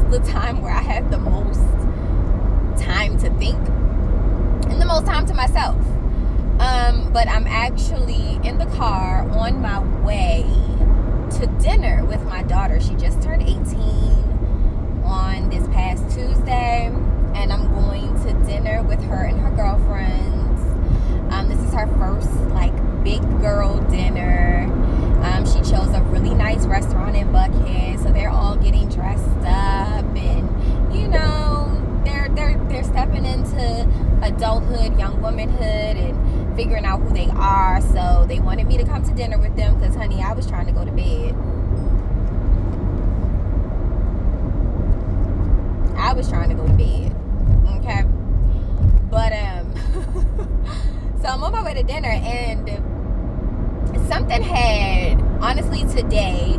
the time where I have the most time to think and the most time to myself. But I'm actually in the car on my way to dinner with my daughter. She just turned 18 on this past Tuesday, and I'm going to dinner with her and her girlfriends. This is her first big girl dinner. She chose a really nice restaurant in Buckhead, so they're all getting dressed up, and they're stepping into adulthood, young womanhood, and figuring out who they are. So they wanted me to come to dinner with them because, honey, I was trying to go to bed. Okay, but so I'm on my way to dinner, and today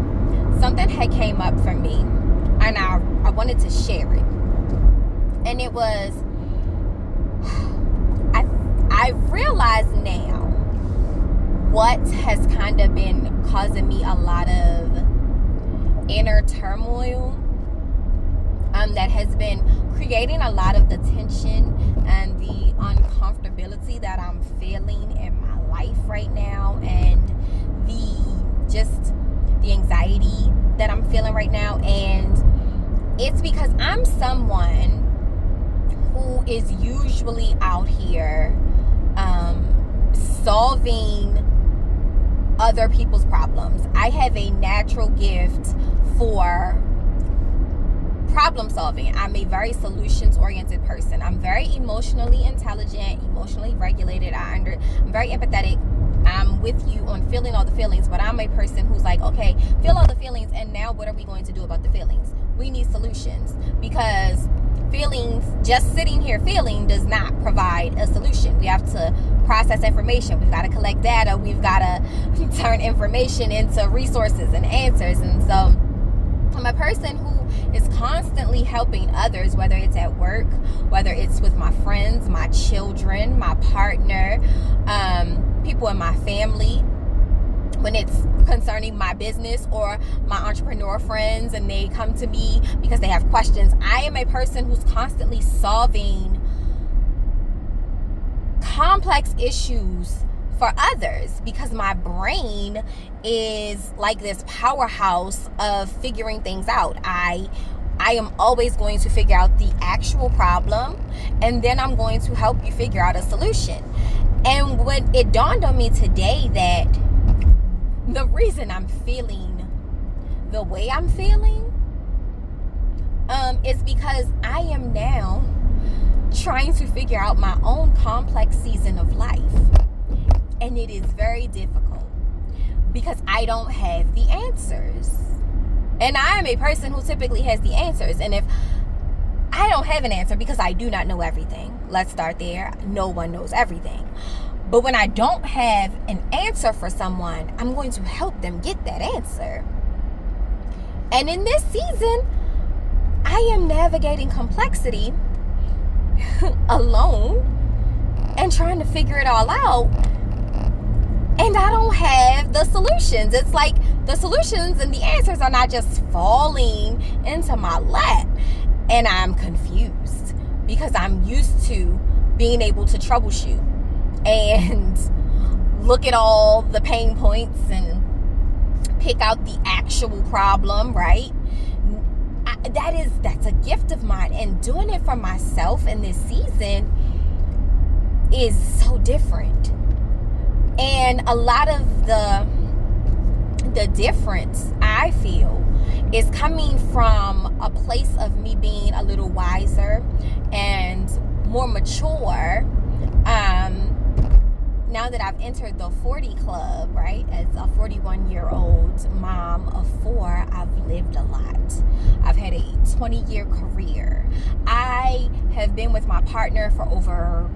something had came up for me, and I wanted to share it. And it was, I realize now what has kind of been causing me a lot of inner turmoil, that has been creating a lot of the tension and the uncomfortability that I'm feeling in my life right now, and the anxiety that I'm feeling right now. And it's because I'm someone who is usually out here solving other people's problems. I have a natural gift for problem solving. I'm a very solutions oriented person. I'm very emotionally intelligent, emotionally regulated. I'm very empathetic. I'm with you on feeling all the feelings, but I'm a person who's like, okay, feel all the feelings, and now what are we going to do about the feelings? We need solutions, because feelings, just sitting here feeling, does not provide a solution. We have to process information. We've got to collect data. We've got to turn information into resources and answers. And so I'm a person who is constantly helping others, whether it's at work, whether it's with my friends, my children, my partner, people in my family, when it's concerning my business or my entrepreneur friends, and they come to me because they have questions. I am a person who's constantly solving complex issues for others, because my brain is like this powerhouse of figuring things out. I am always going to figure out the actual problem, and then I'm going to help you figure out a solution. And when it dawned on me today that the reason I'm feeling the way I'm feeling is because I am now trying to figure out my own complex season of life. And it is very difficult because I don't have the answers. And I am a person who typically has the answers. And if I don't have an answer, because I do not know everything. Let's start there. No one knows everything. But when I don't have an answer for someone, I'm going to help them get that answer. And in this season, I am navigating complexity alone and trying to figure it all out. And I don't have the solutions. It's like the solutions and the answers are not just falling into my lap. And I'm confused because I'm used to being able to troubleshoot and look at all the pain points and pick out the actual problem, right? That's a gift of mine, and doing it for myself in this season is so different. And a lot of the difference I feel is coming from a place of me being a little wiser and more mature. Now that I've entered the 40 club, right? As a 41-year-old mom of 4, I've lived a lot. I've had a 20-year career. I have been with my partner for over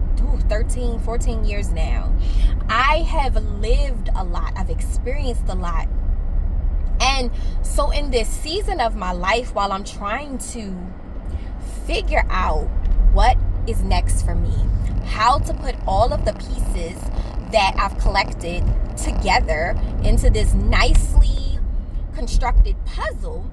13, 14 years now. I have lived a lot. I've experienced a lot. And so in this season of my life, while I'm trying to figure out what is next for me, how to put all of the pieces that I've collected together into this nicely constructed puzzle,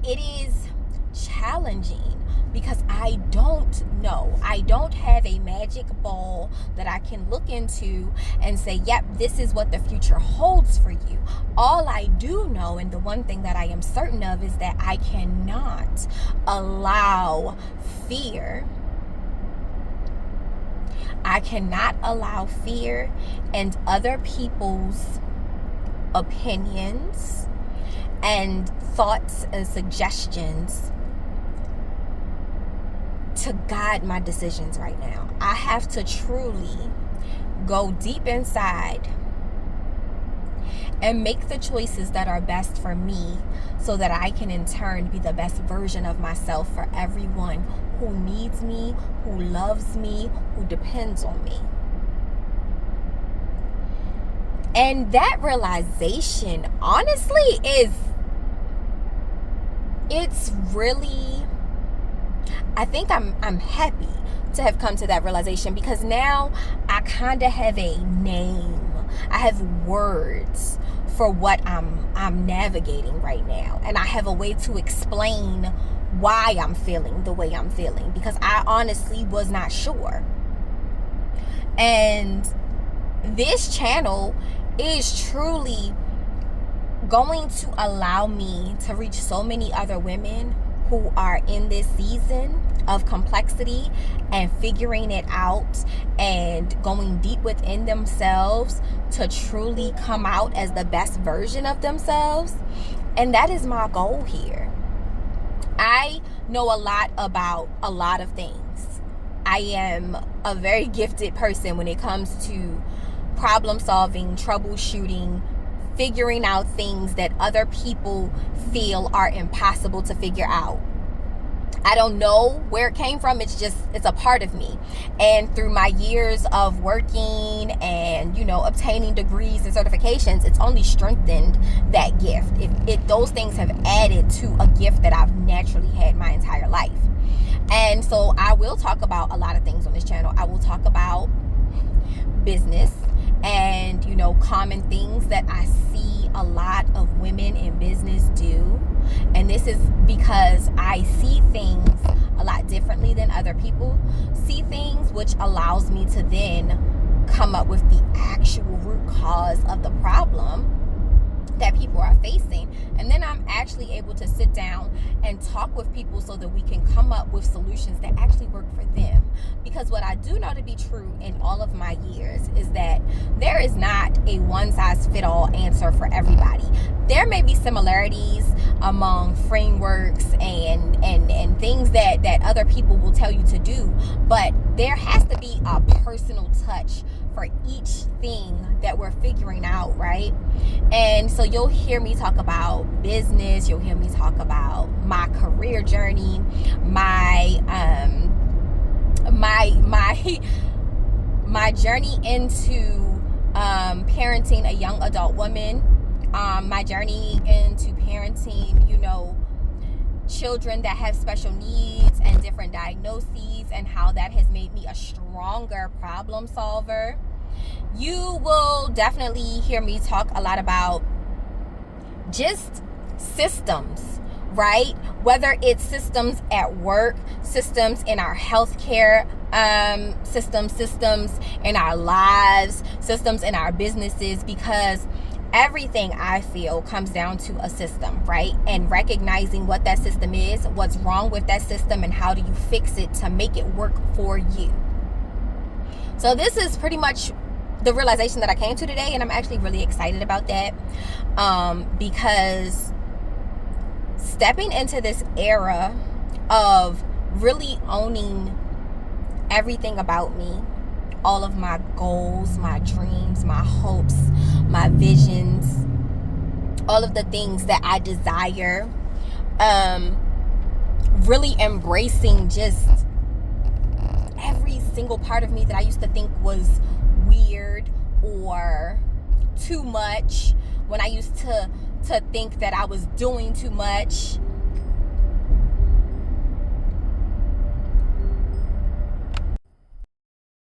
it is challenging because I don't know. I don't have a magic ball that I can look into and say, yep, this is what the future holds for you. All I do know, and the one thing that I am certain of, is that I cannot allow fear. I cannot allow fear and other people's opinions and thoughts and suggestions to guide my decisions right now. I have to truly go deep inside and make the choices that are best for me so that I can in turn be the best version of myself for everyone who needs me, who loves me, who depends on me. And that realization, honestly, it's really, I think I'm happy to have come to that realization, because now I kind of have a name. I have words for what I'm navigating right now, and I have a way to explain why I'm feeling the way I'm feeling, because I honestly was not sure. And this channel is truly going to allow me to reach so many other women who are in this season of complexity and figuring it out and going deep within themselves to truly come out as the best version of themselves. And that is my goal here. I know a lot about a lot of things. I am a very gifted person when it comes to problem solving, troubleshooting, figuring out things that other people feel are impossible to figure out. I don't know where it came from. It's a part of me. And through my years of working and, obtaining degrees and certifications, it's only strengthened that gift. Those things have added to a gift that I've naturally had my entire life. And so I will talk about a lot of things on this channel. I will talk about business and, common things that I see a lot of women in business do. And this is because I see things a lot differently than other people see things, which allows me to then come up with the actual root cause of the problem that people are facing. And then I'm actually able to sit down and talk with people so that we can come up with solutions that actually work for them. Because what I do know to be true in all of my years is that there is not a one-size-fit-all answer for everybody. There may be similarities among frameworks and things that other people will tell you to do, but there has to be a personal touch for each thing that we're figuring out, right? And so you'll hear me talk about business, you'll hear me talk about my career journey, my journey into parenting a young adult woman, my journey into parenting, children that have special needs and different diagnoses, and how that has made me a stronger problem solver. You will definitely hear me talk a lot about just systems, right? Whether it's systems at work, systems in our healthcare, systems in our lives, systems in our businesses, because everything, I feel, comes down to a system, right? And recognizing what that system is, what's wrong with that system, and how do you fix it to make it work for you. So this is pretty much the realization that I came to today, and I'm actually really excited about that, because stepping into this era of really owning everything about me, all of my goals, my dreams, my hopes, my visions, all of the things that I desire, really embracing just every single part of me that I used to think was weird or too much, when I used to think that I was doing too much.